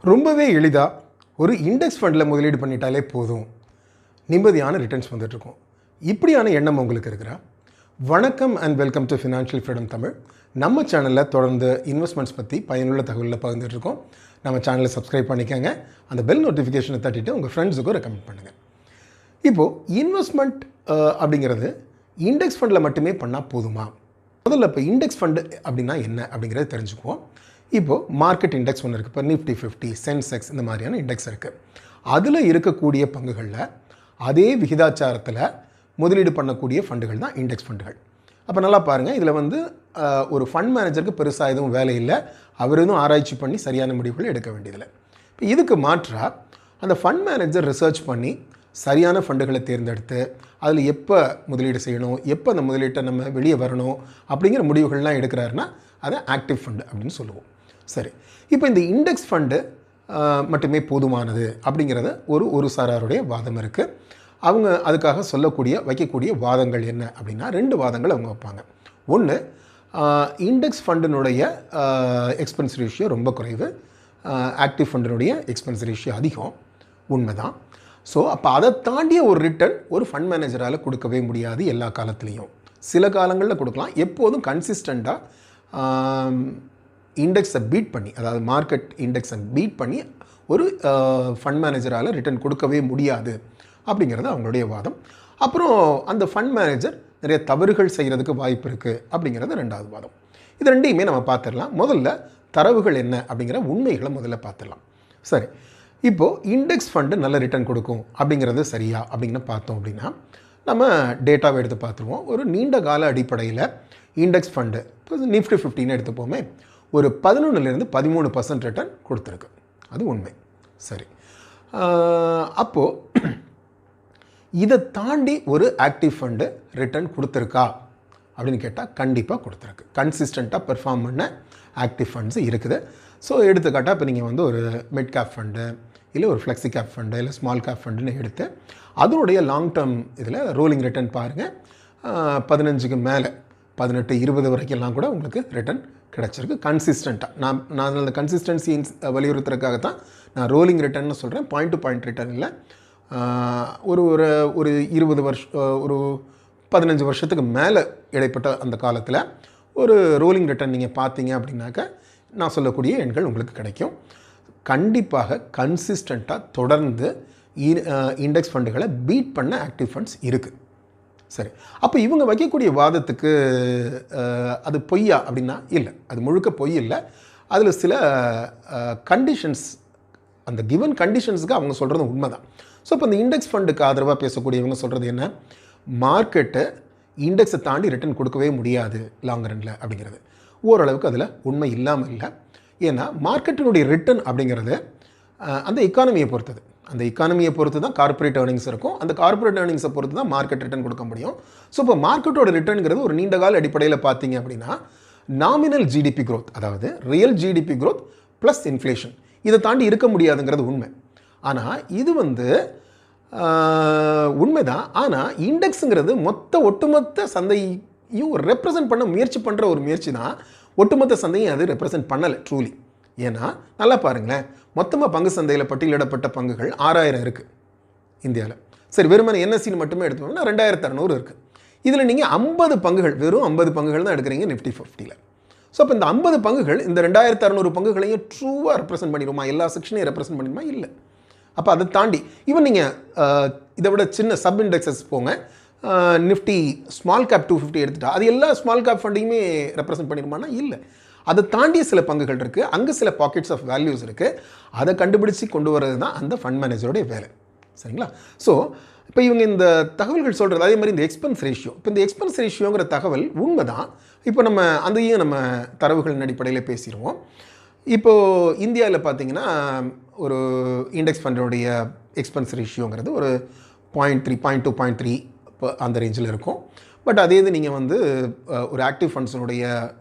ரொம்பவே எளிதாக ஒரு இண்டெக்ஸ் ஃபண்டில் முதலீடு பண்ணிட்டாலே போதும், நிம்மதியான ரிட்டர்ன்ஸ் வந்துட்டுருக்கும். இப்படியான எண்ணம் உங்களுக்கு இருக்கிறா? வணக்கம் and welcome to financial freedom Tamil. நம்ம சேனலில் தொடர்ந்து இன்வெஸ்ட்மெண்ட்ஸ் பற்றி பயனுள்ள தகவலில் பகிர்ந்துட்டுருக்கோம். நம்ம சேனலை சப்ஸ்கிரைப் பண்ணிக்கோங்க, அந்த பெல் நோட்டிஃபிகேஷனை தட்டிட்டு உங்கள் ஃப்ரெண்ட்ஸுக்கும் ரெக்கமெண்ட் பண்ணுங்கள். இப்போது இன்வெஸ்ட்மெண்ட் அப்படிங்கிறது இண்டெக்ஸ் ஃபண்டில் மட்டுமே பண்ணால் போதுமா? முதல்ல இப்போ இண்டெக்ஸ் ஃபண்டு அப்படின்னா என்ன அப்படிங்கிறத தெரிஞ்சுக்குவோம். இப்போது மார்க்கெட் இண்டெக்ஸ் ஒன்று இருக்குது. இப்போ நிஃப்டி 50, சென்செக்ஸ் இந்த மாதிரியான இண்டெக்ஸ் இருக்குது. அதில் இருக்கக்கூடிய பங்குகளில் அதே விகிதாச்சாரத்தில் முதலீடு பண்ணக்கூடிய ஃபண்டுகள் தான் இண்டெக்ஸ் ஃபண்டுகள். அப்போ நல்லா பாருங்கள், இதில் ஒரு ஃபண்ட் மேனேஜருக்கு பெருசாக எதுவும் வேலை இல்லை. அவர் எதுவும் ஆராய்ச்சி பண்ணி சரியான முடிவுகளை எடுக்க வேண்டியதில்லை. இப்போ இதுக்கு மாற்றாக அந்த ஃபண்ட் மேனேஜர் ரிசர்ச் பண்ணி சரியான ஃபண்டுகளை தேர்ந்தெடுத்து அதில் எப்போ முதலீடு செய்யணும், எப்போ அந்த முதலீட்டை நம்ம வெளியே வரணும் அப்படிங்கிற முடிவுகள்லாம் எடுக்கிறாருன்னா அதை ஆக்டிவ் ஃபண்டு அப்படின்னு சொல்லுவோம். சரி, இப்போ இந்த இண்டெக்ஸ் ஃபண்டு மட்டுமே போதுமானது அப்படிங்கிறத ஒரு சாராருடைய வாதம் இருக்குது. அவங்க அதுக்காக வைக்கக்கூடிய வாதங்கள் என்ன அப்படின்னா, 2 வாதங்கள் அவங்க வைப்பாங்க. ஒன்று, இண்டெக்ஸ் ஃபண்டினுடைய எக்ஸ்பென்ஸ் ரேஷியோ ரொம்ப குறைவு, ஆக்டிவ் ஃபண்டினுடைய எக்ஸ்பென்ஸ் ரேஷியோ அதிகம். உண்மைதான். ஸோ அப்போ அதை தாண்டிய ஒரு ரிட்டர்ன் ஒரு ஃபண்ட் மேனேஜரால் கொடுக்கவே முடியாது எல்லா காலத்துலேயும். சில காலங்களில் கொடுக்கலாம். எப்போதும் கன்சிஸ்டண்ட்டாக இண்டெக்ஸை பீட் பண்ணி, அதாவது மார்க்கெட் இண்டெக்ஸை பீட் பண்ணி ஒரு ஃபண்ட் மேனேஜரால் ரிட்டர்ன் கொடுக்கவே முடியாது அப்படிங்கிறது அவங்களுடைய வாதம். அப்புறம் அந்த ஃபண்ட் மேனேஜர் நிறைய தவறுகள் செய்கிறதுக்கு வாய்ப்பு இருக்குது அப்படிங்கிறது 2வது வாதம். இது ரெண்டையுமே நம்ம பார்த்துடலாம். முதல்ல தரவுகள் என்ன அப்படிங்கிற உண்மைகளை முதல்ல பார்த்துடலாம். சரி, இப்போது இண்டெக்ஸ் ஃபண்டு நல்ல ரிட்டர்ன் கொடுக்கும் அப்படிங்கிறது சரியா அப்படின்னு பார்த்தோம் அப்படின்னா, நம்ம டேட்டாவை எடுத்து பார்த்துருவோம். ஒரு நீண்ட கால அடிப்படையில் இண்டெக்ஸ் ஃபண்டு இப்போ நிஃப்டி 50 எடுத்துப்போமே, ஒரு 11லேருந்து 13% ரிட்டர்ன் கொடுத்துருக்கு. அது உண்மை. சரி, அப்போது இதை தாண்டி ஒரு ஆக்டிவ் ஃபண்டு ரிட்டர்ன் கொடுத்துருக்கா அப்படின்னு கேட்டால் கண்டிப்பாக கொடுத்துருக்கு. கன்சிஸ்டண்ட்டாக பெர்ஃபார்ம் பண்ண ஆக்டிவ் ஃபண்ட்ஸு இருக்குது. ஸோ எடுத்துக்காட்டால் இப்போ நீங்கள் ஒரு மிட் கேப் ஃபண்டு இல்லை ஒரு ஃப்ளெக்ஸி கேப் ஃபண்டு இல்லை ஸ்மால் கேப் ஃபண்டுன்னு எடுத்து அதனுடைய லாங் டேர்ம் இதில் ரோலிங் ரிட்டர்ன் பாருங்கள். 15க்கு மேலே 18, 20 வரைக்கும்லாம் கூட உங்களுக்கு ரிட்டர்ன் கிடச்சிருக்கு கன்சிஸ்டண்ட்டாக. நான் அந்த கன்சிஸ்டன்சி வலியுறுத்துறதுக்காகத்தான் நான் ரோலிங் ரிட்டர்ன்னு சொல்கிறேன், பாயிண்ட் டு பாயிண்ட் ரிட்டர்ன் இல்லை. ஒரு 20 வருஷம், ஒரு 15 வருஷத்துக்கு மேலே இடைப்பட்ட அந்த காலத்தில் ஒரு ரோலிங் ரிட்டர்ன் நீங்கள் பார்த்தீங்க அப்படின்னாக்க நான் சொல்லக்கூடிய எண்கள் உங்களுக்கு கிடைக்கும். கண்டிப்பாக கன்சிஸ்டண்ட்டாக தொடர்ந்து இண்டெக்ஸ் ஃபண்டுகளை பீட் பண்ண ஆக்டிவ் ஃபண்ட்ஸ் இருக்குது. சரி, அப்போ இவங்க வைக்கக்கூடிய வாதத்துக்கு அது பொய்யா அப்படின்னா இல்லை, அது முழுக்க பொய் இல்லை. அதில் சில கண்டிஷன்ஸ், அந்த கிவன் கண்டிஷன்ஸுக்கு அவங்க சொல்கிறது உண்மை தான். ஸோ இப்போ இந்த இண்டெக்ஸ் ஃபண்டுக்கு ஆதரவாக பேசக்கூடியவங்க சொல்கிறது என்ன, மார்க்கெட்டு இண்டெக்ஸை தாண்டி ரிட்டர்ன் கொடுக்கவே முடியாது லாங் ரனில் அப்படிங்கிறது ஓரளவுக்கு அதில் உண்மை இல்லாமல் இல்லை. ஏன்னா மார்க்கெட்டினுடைய ரிட்டர்ன் அப்படிங்கிறது அந்த எக்கானமியை பொறுத்தது. அந்த எக்கானமியை பொறுத்து தான் கார்ப்பரேட் ஏர்னிங்ஸ் இருக்கும். அந்த கார்ப்பரேட் ஏர்னிங்ஸை பொறுத்து தான் மார்க்கெட் ரிட்டர்ன் கொடுக்க முடியும். ஸோ இப்போ மார்க்கெட்டோட ரிட்டர்னுங்கிறது ஒரு நீண்ட கால அடிப்படையில் பார்த்தீங்க அப்படின்னா நாமினல் ஜிடிபி க்ரோத், அதாவது real GDP growth plus inflation, இதை தாண்டி இருக்க முடியாதுங்கிறது உண்மை. ஆனால் இது உண்மைதான். ஆனால் இண்டெக்ஸுங்கிறது ஒட்டுமொத்த சந்தையும் ரெப்ரசன்ட் பண்ண முயற்சி பண்ணுற ஒரு முயற்சி தான். ஒட்டுமொத்த சந்தையும் அது ரெப்ரசன்ட் பண்ணலை ட்ரூலி. ஏன்னா நல்லா பாருங்களேன், மொத்தமாக பங்கு சந்தையில் பட்டியலிடப்பட்ட பங்குகள் 6000 இருக்குது இந்தியாவில். சரி, வெறுமனே என்எஸ்சின்னு மட்டுமே எடுத்தோம்னா 2600 இருக்குது. இதில் நீங்கள் 50 பங்குகள், வெறும் 50 பங்குகள் தான் எடுக்கிறீங்க நிஃப்டி 50ல். ஸோ அப்போ இந்த 50 பங்குகள் இந்த 2600 பங்குகளையும் ட்ரூவாக ரெப்ரசன்ட் பண்ணிடுமா, எல்லா செக்ஷனையும் ரெப்ரசன்ட் பண்ணிடுமா? இல்லை. அப்போ அதை தாண்டி ஈவன் நீங்கள் இதை விட சின்ன சப் இண்டெக்ஸஸ் போங்க, நிஃப்டி ஸ்மால் கேப் 250 எடுத்துட்டா அது எல்லா ஸ்மால் கேப் ஃபண்டையுமே ரெப்ரசன்ட் பண்ணிடுமானா இல்லை. அதை தாண்டிய சில பங்குகள் இருக்குது, அங்கே சில பாக்கெட்ஸ் ஆஃப் வேல்யூஸ் இருக்குது. அதை கண்டுபிடிச்சி கொண்டு வர்றது தான் அந்த ஃபண்ட் மேனேஜருடைய வேலை. சரிங்களா? ஸோ இப்போ இவங்க இந்த தகவல்கள் சொல்கிறது, அதே மாதிரி இந்த எக்ஸ்பென்ஸ் ரேஷியோ, இப்போ இந்த எக்ஸ்பென்ஸ் ரேஷியோங்கிற தகவல் உண்மை தான். இப்போ அதையும் நம்ம தரவுகளின் அடிப்படையில் பேசிடுவோம். இப்போது இந்தியாவில் பார்த்தீங்கன்னா ஒரு இண்டெக்ஸ் ஃபண்டினுடைய எக்ஸ்பென்ஸ் ரேஷியோங்கிறது ஒரு 0.3, 0.2, 0.3 இப்போ அந்த ரேஞ்சில் இருக்கும். பட் அதே இது நீங்கள் ஒரு ஆக்டிவ் ஃபண்ட்ஸினுடைய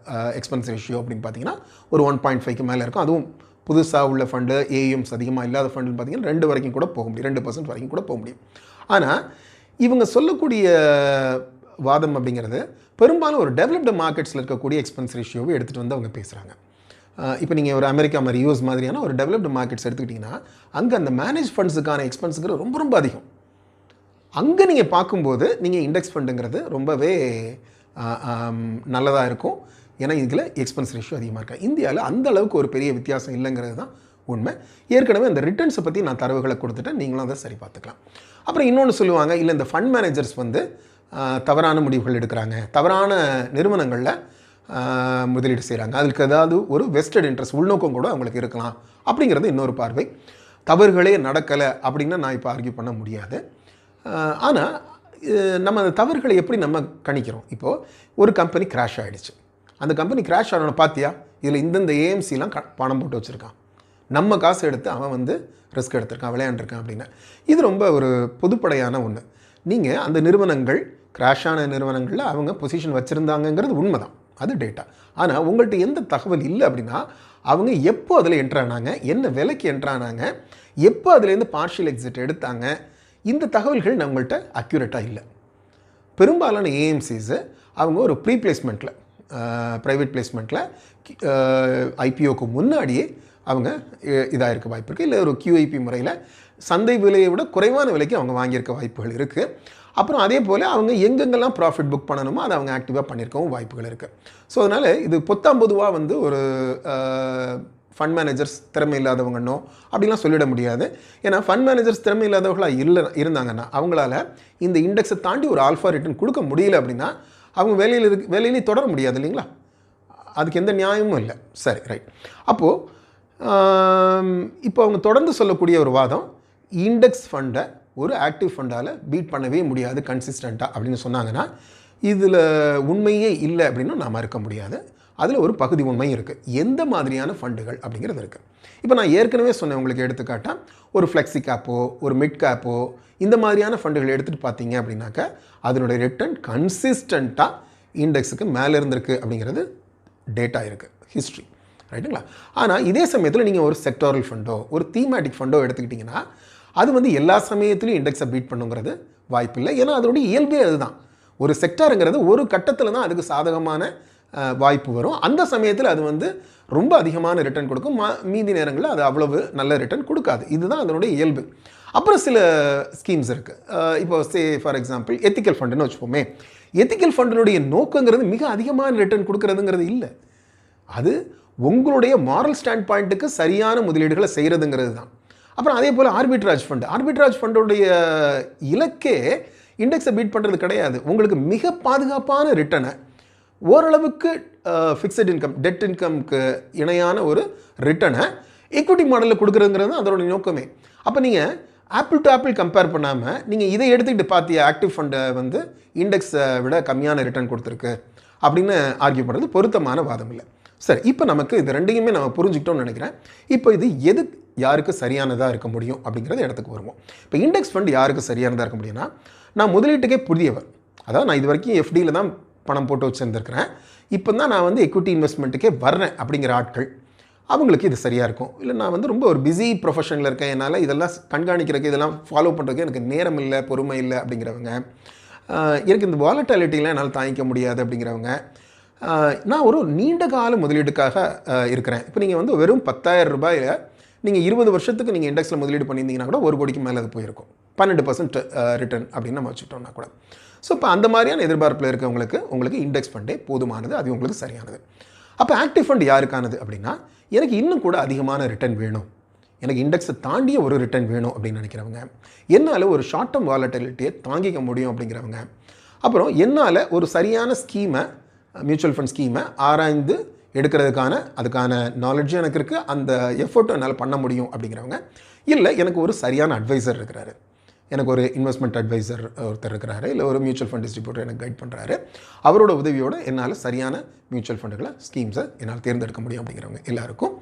எக்ஸ்பென்ஸ் ரேஷியோ அப்படின்னு பார்த்தீங்கன்னா ஒரு 1.5க்கு மேலே இருக்கும். அதுவும் புதுசாக உள்ள ஃபண்டு, ஏஎம்ஸ் அதிகமாக இல்லாத ஃபண்டுன்னு பார்த்தீங்கன்னா 2 வரைக்கும் கூட போக முடியும், 2% வரைக்கும் கூட போக முடியும். ஆனால் இவங்க சொல்லக்கூடிய வாதம் அப்படிங்கிறது பெரும்பாலும் ஒரு டெவலப்டு மார்க்கெட்ஸில் இருக்கக்கூடிய எக்ஸ்பென்ஸ் ரேஷியோவை எடுத்துகிட்டு வந்து அவங்க பேசுகிறாங்க. இப்போ நீங்கள் ஒரு அமெரிக்கா மாதிரி யூஎஸ் மாதிரியான ஒரு டெவலப்டு மார்க்கெட்ஸ் எடுத்துக்கிட்டிங்கன்னா அங்கே அந்த மேனேஜ் ஃபண்ட்ஸுக்கான எக்ஸ்பென்ஸுங்கிறது ரொம்ப ரொம்ப அதிகம். அங்கே நீங்கள் பார்க்கும்போது நீங்கள் இண்டெக்ஸ் ஃபண்டுங்கிறது ரொம்பவே நல்லதாக இருக்கும். ஏன்னா இதில் எக்ஸ்பென்ஸ் ரேஷியோ அதிகமாக இருக்கா. இந்தியாவில் அந்த அளவுக்கு ஒரு பெரிய வித்தியாசம் இல்லைங்கிறது தான் உண்மை. ஏற்கனவே அந்த ரிட்டர்ன்ஸை பற்றி நான் தரவுகளை கொடுத்துட்டேன், நீங்களும் அதை சரி பார்த்துக்கலாம். அப்புறம் இன்னொன்று சொல்லுவாங்க, இல்லை இந்த ஃபண்ட் மேனேஜர்ஸ் வந்து தவறான முடிவுகள் எடுக்கிறாங்க, தவறான நிறுவனங்களில் முதலீடு செய்கிறாங்க, அதுக்கு ஏதாவது ஒரு வெஸ்டட் இன்ட்ரெஸ்ட் உள்நோக்கம் கூட அவங்களுக்கு இருக்கலாம் அப்படிங்கிறது இன்னொரு பார்வை. தவறுகளே நடக்கலை அப்படின்னா நான் இப்போ ஆர்கியூ பண்ண முடியாது. ஆனால் நம்ம அந்த தவறுகளை எப்படி நம்ம கணிக்கிறோம்? இப்போது ஒரு கம்பெனி கிராஷ் ஆகிடுச்சு, அந்த கம்பெனி கிராஷ் ஆனவனை பார்த்தியா, இதில் இந்தந்த ஏஎம்சிலாம் பணம் போட்டு வச்சுருக்கான், நம்ம காசு எடுத்து அவன் வந்து ரிஸ்க் எடுத்திருக்கான், விளையாண்டுருக்கான் அப்படின்னு. இது ரொம்ப ஒரு பொதுப்படையான ஒன்று. நீங்கள் அந்த நிறுவனங்கள் கிராஷான நிறுவனங்களில் அவங்க பொசிஷன் வச்சுருந்தாங்கங்கிறது உண்மை தான், அது டேட்டா. ஆனால் உங்கள்கிட்ட எந்த தகவல் இல்லை அப்படின்னா அவங்க எப்போ அதில் என்ட்ரானாங்க, என்ன விலைக்கு என்ட்ரானாங்க, எப்போ அதுலேருந்து பார்ஷியல் எக்ஸிட் எடுத்தாங்க, இந்த தகவல்கள் நம்மள்கிட்ட அக்யூரேட்டாக இல்லை. பெரும்பாலான ஏஎம்சிஸு அவங்க ஒரு ப்ரீ பிளேஸ்மெண்ட்டில், ப்ரைவேட் பிளேஸ்மெண்ட்டில் ஐபிஓக்கு முன்னாடியே அவங்க இதாக இருக்க வாய்ப்பு இருக்குது. இல்லை ஒரு QIP முறையில் சந்தை விலையை விட குறைவான விலைக்கு அவங்க வாங்கியிருக்க வாய்ப்புகள் இருக்குது. அப்புறம் அதே போல் அவங்க எங்கெங்கெல்லாம் ப்ராஃபிட் புக் பண்ணணுமோ அதை அவங்க ஆக்டிவாக பண்ணியிருக்கவும் வாய்ப்புகள் இருக்குது. ஸோ அதனால் இது பொதுவாக வந்து ஒரு ஃபண்ட் மேனேஜர்ஸ் திறமை இல்லாதவங்கன்னோ அப்படிலாம் சொல்லிட முடியாது. ஏன்னா ஃபண்ட் மேனேஜர்ஸ் திறமை இல்லாதவர்களாக இருந்தாங்கன்னா அவங்களால இந்த இண்டெக்ஸை தாண்டி ஒரு ஆல்ஃபா ரிட்டர்ன் கொடுக்க முடியல அப்படின்னா அவங்க வேலையிலே தொடர முடியாது இல்லைங்களா? அதுக்கு எந்த நியாயமும் இல்லை. சரி, ரைட். அப்போது இப்போ அவங்க தொடர்ந்து சொல்லக்கூடிய ஒரு வாதம், இண்டெக்ஸ் ஃபண்டை ஒரு ஆக்டிவ் ஃபண்டால் பீட் பண்ணவே முடியாது கன்சிஸ்டண்ட்டாக அப்படின்னு சொன்னாங்கன்னா இதில் உண்மையே இல்லை அப்படின்னு நாம் மறுக்க முடியாது. அதில் ஒரு பகுதி உண்மை இருக்குது. எந்த மாதிரியான ஃபண்டுகள் அப்படிங்கிறது இருக்குது. இப்போ நான் ஏற்கனவே சொன்னேன் உங்களுக்கு எடுத்துக்காட்டால், ஒரு ஃப்ளெக்ஸி கேப்போ ஒரு மிட் கேப்போ இந்த மாதிரியான ஃபண்டுகள் எடுத்துகிட்டு பார்த்தீங்க அப்படின்னாக்கா அதனுடைய ரிட்டர்ன் கன்சிஸ்டண்ட்டாக இண்டெக்ஸுக்கு மேலே இருந்திருக்கு அப்படிங்கிறது டேட்டா இருக்குது, ஹிஸ்ட்ரி, ரைட்டுங்களா? ஆனால் இதே சமயத்தில் நீங்கள் ஒரு செக்டாரல் ஃபண்டோ ஒரு தீமேட்டிக் ஃபண்டோ எடுத்துக்கிட்டிங்கன்னா அது வந்து எல்லா சமயத்துலையும் இண்டெக்ஸை பீட் பண்ணுங்கிறது வாய்ப்பு இல்லை. ஏன்னா அதனுடைய இயல்பே அதுதான். ஒரு செக்டாருங்கிறது ஒரு கட்டத்தில் தான் அதுக்கு சாதகமான வாய்ப்பு வரும். அந்த சமயத்தில் அது வந்து ரொம்ப அதிகமான ரிட்டர்ன் கொடுக்கும், மீதி நேரங்களில் அது அவ்வளவு நல்ல ரிட்டர்ன் கொடுக்காது. இதுதான் அதனுடைய இயல்பு. அப்புறம் சில ஸ்கீம்ஸ் இருக்குது. இப்போ ஃபார் எக்ஸாம்பிள் எத்திக்கல் ஃபண்டுன்னு வச்சுப்போமே. எத்திக்கல் ஃபண்டினுடைய நோக்கங்கிறது மிக அதிகமான ரிட்டர்ன் கொடுக்கறதுங்கிறது இல்லை. அது உங்களுடைய மாரல் ஸ்டாண்ட் பாயிண்ட்டுக்கு சரியான முதலீடுகளை செய்கிறதுங்கிறது தான். அப்புறம் அதே போல் ஆர்பிட்ராஜ் ஃபண்டுடைய இலக்கே இண்டெக்ஸை பீட் பண்ணுறது கிடையாது. உங்களுக்கு மிக பாதுகாப்பான ரிட்டனை ஓரளவுக்கு ஃபிக்ஸட் இன்கம் டெட் இன்கம்க்கு இணையான ஒரு ரிட்டனை ஈக்விட்டி மாடலில் கொடுக்குறதுங்கிறது தான் அதோடைய நோக்கமே. அப்போ நீங்கள் ஆப்பிள் டு ஆப்பிள் கம்பேர் பண்ணாமல் நீங்கள் இதை எடுத்துக்கிட்டு பார்த்திய ஆக்டிவ் ஃபண்டை வந்து இண்டெக்ஸை விட கம்மியான ரிட்டர்ன் கொடுத்துருக்கு அப்படின்னு ஆர்கியூ பண்ணுறது பொருத்தமான வாதம் இல்லை. சரி, இப்போ நமக்கு இது ரெண்டையுமே நம்ம புரிஞ்சுக்கிட்டோம்னு நினைக்கிறேன். இப்போ இது எது யாருக்கு சரியானதாக இருக்க முடியும் அப்படிங்கிறது இடத்துக்கு வருவோம். இப்போ இண்டெக்ஸ் ஃபண்ட் யாருக்கு சரியானதாக இருக்க முடியும்னா, நான் முதலீட்டுக்கே புதியவர், அதாவது நான் இது வரைக்கும் எஃப்டியில் தான் பணம் போட்டு வச்சுருந்துருக்கிறேன், இப்போ தான் நான் வந்து எக்விட்டி இன்வெஸ்ட்மெண்ட்டுக்கே வர்றேன் அப்படிங்கிற ஆட்கள், அவங்களுக்கு இது சரியாக இருக்கும். இல்லை நான் வந்து ரொம்ப ஒரு பிஸி ப்ரொஃபஷனில் இருக்கேன், என்னால் இதெல்லாம் கண்காணிக்கிறதுக்கு இதெல்லாம் ஃபாலோ பண்ணுறதுக்கு எனக்கு நேரம் இல்லை, பொறுமை இல்லை அப்படிங்கிறவங்க, எனக்கு இந்த வாலட்டாலிட்டிலாம் என்னால் தாங்கிக்க முடியாது அப்படிங்கிறவங்க, நான் ஒரு நீண்ட கால முதலீடுக்காக இருக்கிறேன். இப்போ நீங்கள் வந்து வெறும் 10,000 ரூபாயில் நீங்கள் 20 வருஷத்துக்கு நீங்கள் இண்டெக்ஸில் முதலீடு பண்ணியிருந்தீங்கன்னா கூட 1 கோடிக்கு மேலே அது போயிருக்கும். 12% ரிட்டர்ன் அப்படின்னு நம்ம வச்சுட்டோம்னா கூட. ஸோ இப்போ அந்த மாதிரியான எதிர்பார்ப்பில் இருக்கவங்களுக்கு உங்களுக்கு இண்டெக்ஸ் ஃபண்டே போதுமானது, அது உங்களுக்கு சரியானது. அப்போ ஆக்டிவ் ஃபண்ட் யாருக்கானது அப்படின்னா, எனக்கு இன்னும் கூட அதிகமான ரிட்டர்ன் வேணும், எனக்கு இண்டெக்ஸை தாண்டிய ஒரு ரிட்டர்ன் வேணும் அப்படின்னு நினைக்கிறவங்க, என்னால் ஒரு ஷார்ட் டேர்ம் வாலட்டிலிட்டியை தாங்கிக்க முடியும் அப்படிங்கிறவங்க, அப்புறம் என்னால் ஒரு சரியான ஸ்கீமை மியூச்சுவல் ஃபண்ட் ஸ்கீமை ஆராய்ந்து அதுக்கான நாலேஜும் எனக்கு இருக்குது, அந்த எஃபர்ட்டும் என்னால் பண்ண முடியும் அப்படிங்கிறவங்க, இல்லை எனக்கு ஒரு சரியான அட்வைசர் இருக்கிறாரு, எனக்கு ஒரு இன்வெஸ்ட்மெண்ட் அட்வைசர் ஒருத்தர் இருக்கிறாரு, இல்லை ஒரு மியூச்சுவல் ஃபண்ட் டிஸ்ட்ரிபியூட்டர் எனக்கு கைட் பண்ணுறாரு, அவரோட உதவியோடு என்னால் சரியான மியூச்சுவல் ஃபண்டுகளை ஸ்கீம்ஸை என்னால் தேர்ந்தெடுக்க முடியும் அப்படிங்கிறவங்க எல்லாருக்கும்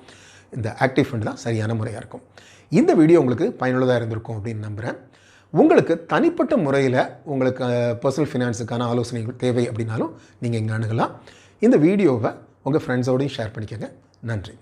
இந்த ஆக்டிவ் ஃபண்ட் தான் சரியான முறையாக இருக்கும். இந்த வீடியோ உங்களுக்கு பயனுள்ளதாக இருந்திருக்கும் அப்படின்னு நம்புகிறேன். உங்களுக்கு தனிப்பட்ட முறையில் உங்களுக்கு பர்சனல் ஃபினான்ஸுக்கான ஆலோசனைகள் தேவை அப்படின்னாலும் நீங்கள் இங்கே அணுகலாம். இந்த வீடியோவை உங்கள் ஃப்ரெண்ட்ஸோடையும் ஷேர் பண்ணிக்கோங்க. நன்றி.